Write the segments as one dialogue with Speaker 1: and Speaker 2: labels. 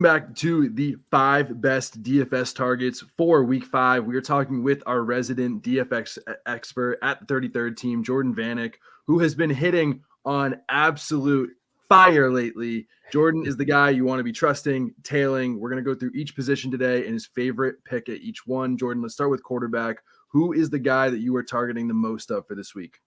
Speaker 1: Back to the 5 best DFS targets for week 5. We are talking with our resident DFS expert at the 33rd team, Jordan Vanek, who has been hitting on absolute fire lately. Jordan is the guy you want to be trusting, tailing. We're going to go through each position today and his favorite pick at each one. Jordan, let's start with quarterback. Who is the guy that you are targeting the most of for this week?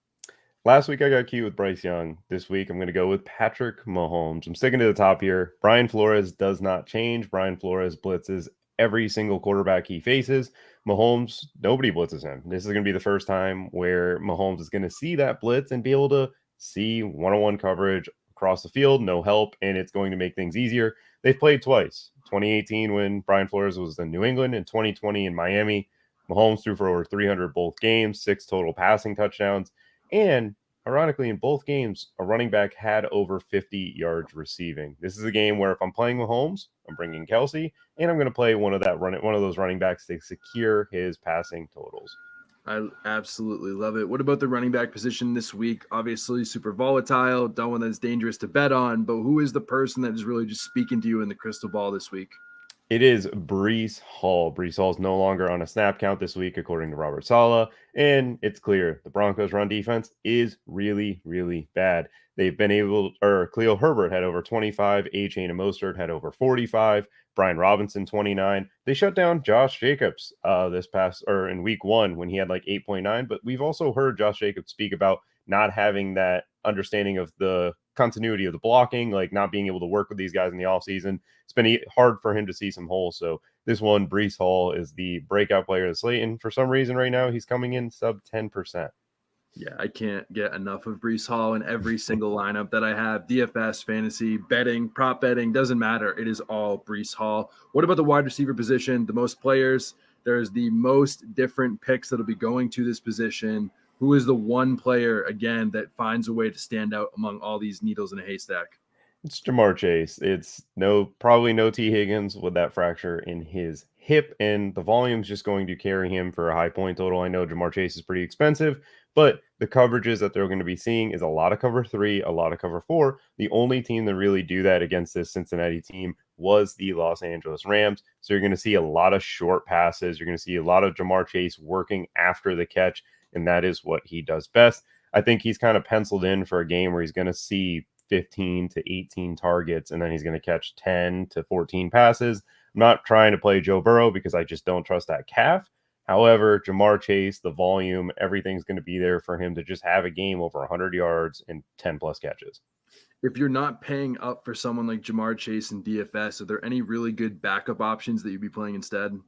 Speaker 2: Last week I got cute with Bryce Young. This week I'm going to go with Patrick Mahomes. I'm sticking to the top here. Brian Flores does not change. Brian Flores blitzes every single quarterback he faces. Mahomes, nobody blitzes him. This is going to be the first time where Mahomes is going to see that blitz and be able to see one-on-one coverage across the field, no help, and it's going to make things easier. They've played twice. 2018 when Brian Flores was in New England and 2020 in Miami. Mahomes threw for over 300 both games, 6 total passing touchdowns. And ironically, in both games, a running back had over 50 yards receiving. This is a game where if I'm playing Mahomes, I'm bringing Kelsey, and I'm going to play one of those running backs to secure his passing totals.
Speaker 1: I absolutely love it. What about the running back position this week? Obviously, super volatile, not one that's dangerous to bet on, but who is the person that is really just speaking to you in the crystal ball this week?
Speaker 2: It is Breece Hall. Breece Hall is no longer on a snap count this week, according to Robert Saleh. And it's clear the Broncos' run defense is really, really bad. They've been Khalil Herbert had over 25. A-Chain and Mostert had over 45. Brian Robinson, 29. They shut down Josh Jacobs in week 1 when he had like 8.9. But we've also heard Josh Jacobs speak about not having that understanding of the continuity of the blocking, like not being able to work with these guys in the offseason. It's been hard for him to see some holes. So this one, Breece Hall, is the breakout player of slate. And for some reason right now, he's coming in sub 10%.
Speaker 1: Yeah, I can't get enough of Breece Hall in every single lineup that I have. DFS, fantasy, betting, prop betting, doesn't matter. It is all Breece Hall. What about the wide receiver position? The most players, there's the most different picks that'll be going to this position. Who is the one player, again, that finds a way to stand out among all these needles in a haystack?
Speaker 2: It's Jamar Chase. It's probably no T. Higgins with that fracture in his hip, and the volume's just going to carry him for a high point total. I know Jamar Chase is pretty expensive, but the coverages that they're going to be seeing is a lot of cover 3, a lot of cover 4. The only team that really do that against this Cincinnati team was the Los Angeles Rams. So you're going to see a lot of short passes. You're going to see a lot of Jamar Chase working after the catch, and that is what he does best. I think he's kind of penciled in for a game where he's going to see 15 to 18 targets, and then he's going to catch 10 to 14 passes. I'm not trying to play Joe Burrow because I just don't trust that calf. However, Jamar Chase, the volume, everything's going to be there for him to just have a game over 100 yards and 10 plus catches.
Speaker 1: If you're not paying up for someone like Jamar Chase in DFS, are there any really good backup options that you'd be playing instead?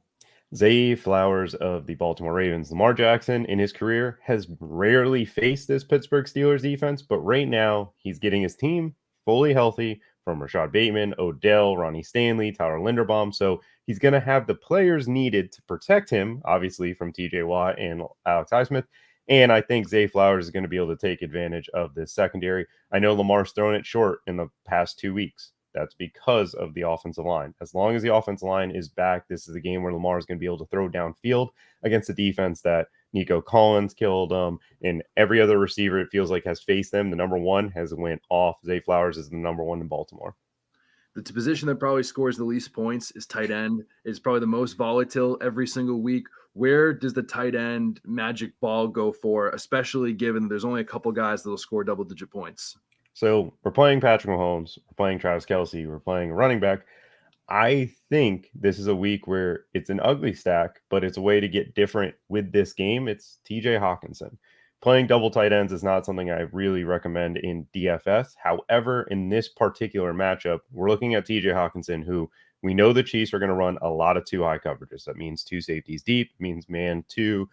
Speaker 2: Zay Flowers of the Baltimore Ravens. Lamar Jackson in his career has rarely faced this Pittsburgh Steelers defense, but right now he's getting his team fully healthy from Rashad Bateman, Odell, Ronnie Stanley, Tyler Linderbaum. So he's going to have the players needed to protect him, obviously, from TJ Watt and Alex Highsmith. And I think Zay Flowers is going to be able to take advantage of this secondary. I know Lamar's thrown it short in the past 2 weeks. That's because of the offensive line. As long as the offensive line is back, this is a game where Lamar is going to be able to throw downfield against a defense that Nico Collins killed and every other receiver it feels like has faced them. The number one has went off. Zay Flowers is the number one in Baltimore.
Speaker 1: The position that probably scores the least points is tight end. It's probably the most volatile every single week. Where does the tight end magic ball go for, especially given there's only a couple guys that will score double-digit points?
Speaker 2: So we're playing Patrick Mahomes, we're playing Travis Kelce, we're playing a running back. I think this is a week where it's an ugly stack, but it's a way to get different with this game. It's TJ Hawkinson. Playing double tight ends is not something I really recommend in DFS. However, in this particular matchup, we're looking at TJ Hawkinson, who we know the Chiefs are going to run a lot of 2 high coverages. That means 2 safeties deep, means man 2,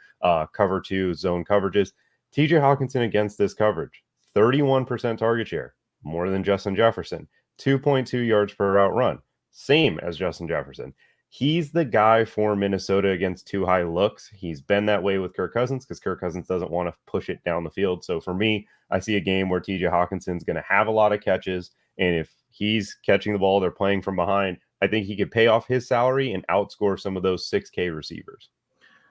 Speaker 2: cover 2, zone coverages. TJ Hawkinson against this coverage. 31% target share, more than Justin Jefferson, 2.2 yards per route run, same as Justin Jefferson. He's the guy for Minnesota against 2 high looks. He's been that way with Kirk Cousins because Kirk Cousins doesn't want to push it down the field. So for me, I see a game where TJ Hawkinson's going to have a lot of catches. And if he's catching the ball, they're playing from behind, I think he could pay off his salary and outscore some of those 6K receivers.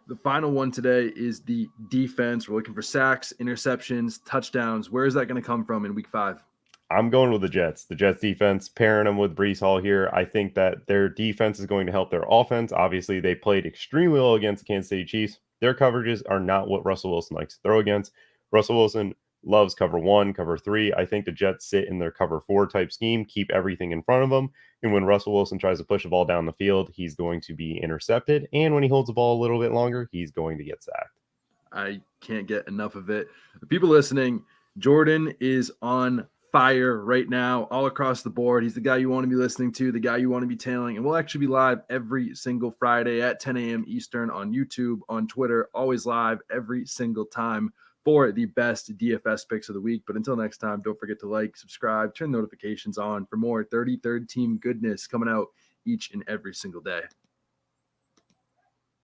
Speaker 1: The final one today is the defense. We're looking for sacks, interceptions, touchdowns. Where is that going to come from in week 5?
Speaker 2: I'm going with the Jets. The Jets defense, pairing them with Breece Hall here. I think that their defense is going to help their offense. Obviously, they played extremely well against the Kansas City Chiefs. Their coverages are not what Russell Wilson likes to throw against. Russell Wilson loves cover 1, cover 3. I think the Jets sit in their cover 4 type scheme, keep everything in front of them. And when Russell Wilson tries to push the ball down the field, he's going to be intercepted. And when he holds the ball a little bit longer, he's going to get sacked.
Speaker 1: I can't get enough of it. The people listening, Jordan is on fire right now, all across the board. He's the guy you want to be listening to, the guy you want to be tailing. And we'll actually be live every single Friday at 10 a.m. Eastern on YouTube, on Twitter, always live every single time for the best DFS picks of the week. But until next time, don't forget to like, subscribe, turn notifications on for more 33rd team goodness coming out each and every single day.